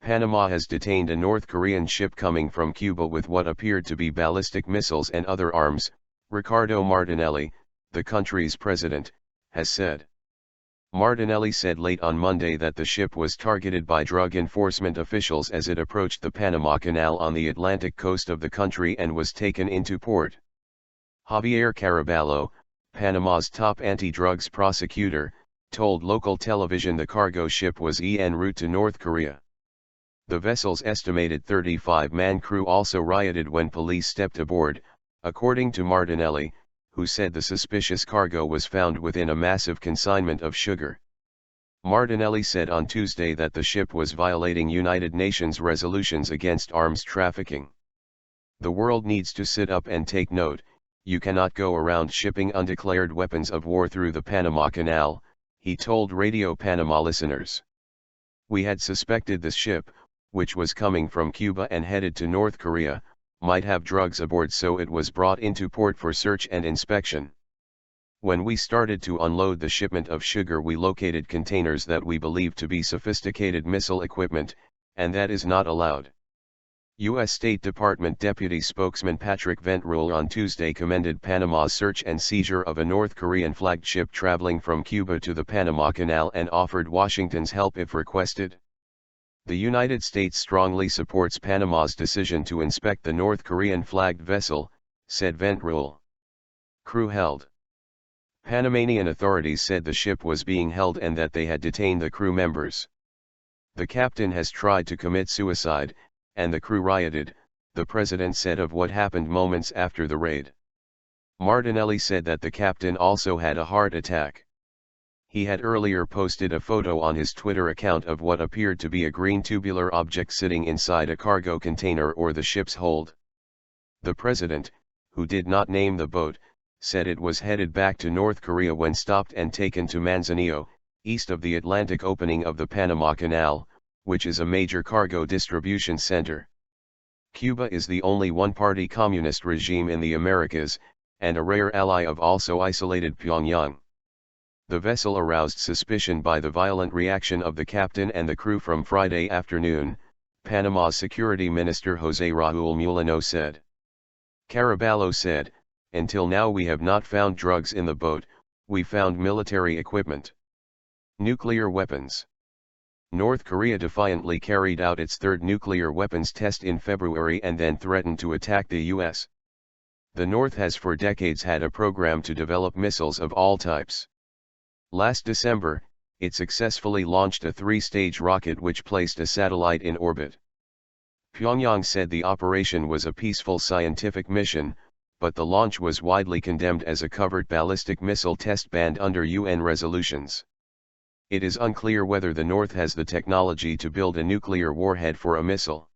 Panama has detained a North Korean ship coming from Cuba with what appeared to be ballistic missiles and other arms, Ricardo Martinelli, the country's president, has said. Martinelli said late on Monday that the ship was targeted by drug enforcement officials as it approached the Panama Canal on the Atlantic coast of the country and was taken into port. Javier Caraballo, Panama's top anti-drugs prosecutor, told local television the cargo ship was en route to North Korea. The vessel's estimated 35-man crew also rioted when police stepped aboard, according to Martinelli, who said the suspicious cargo was found within a massive consignment of sugar. Martinelli said on Tuesday that the ship was violating United Nations resolutions against arms trafficking. The world needs to sit up and take note. You cannot go around shipping undeclared weapons of war through the Panama Canal, he told Radio Panama listeners. We had suspected this ship, which was coming from Cuba and headed to North Korea, might have drugs aboard, so it was brought into port for search and inspection. When we started to unload the shipment of sugar, we located containers that we believed to be sophisticated missile equipment, and that is not allowed. U.S. State Department Deputy Spokesman Patrick Ventrule on Tuesday commended Panama's search and seizure of a North Korean-flagged ship traveling from Cuba to the Panama Canal and offered Washington's help if requested. The United States strongly supports Panama's decision to inspect the North Korean-flagged vessel, said Ventrule. Crew held. Panamanian authorities said the ship was being held and that they had detained the crew members. The captain has tried to commit suicide, and the crew rioted, the president said of what happened moments after the raid. Martinelli said that the captain also had a heart attack. He had earlier posted a photo on his Twitter account of what appeared to be a green tubular object sitting inside a cargo container or the ship's hold. The president, who did not name the boat, said it was headed back to North Korea when stopped and taken to Manzanillo, east of the Atlantic opening of the Panama Canal, which is a major cargo distribution center. Cuba is the only one-party communist regime in the Americas, and a rare ally of also isolated Pyongyang. The vessel aroused suspicion by the violent reaction of the captain and the crew from Friday afternoon, Panama's Security Minister José Raúl Mulino said. Caraballo said, "Until now we have not found drugs in the boat, we found military equipment. Nuclear weapons." North Korea defiantly carried out its third nuclear weapons test in February and then threatened to attack the U.S. The North has for decades had a program to develop missiles of all types. Last December, it successfully launched a three-stage rocket which placed a satellite in orbit. Pyongyang said the operation was a peaceful scientific mission, but the launch was widely condemned as a covert ballistic missile test banned under UN resolutions. It is unclear whether the North has the technology to build a nuclear warhead for a missile.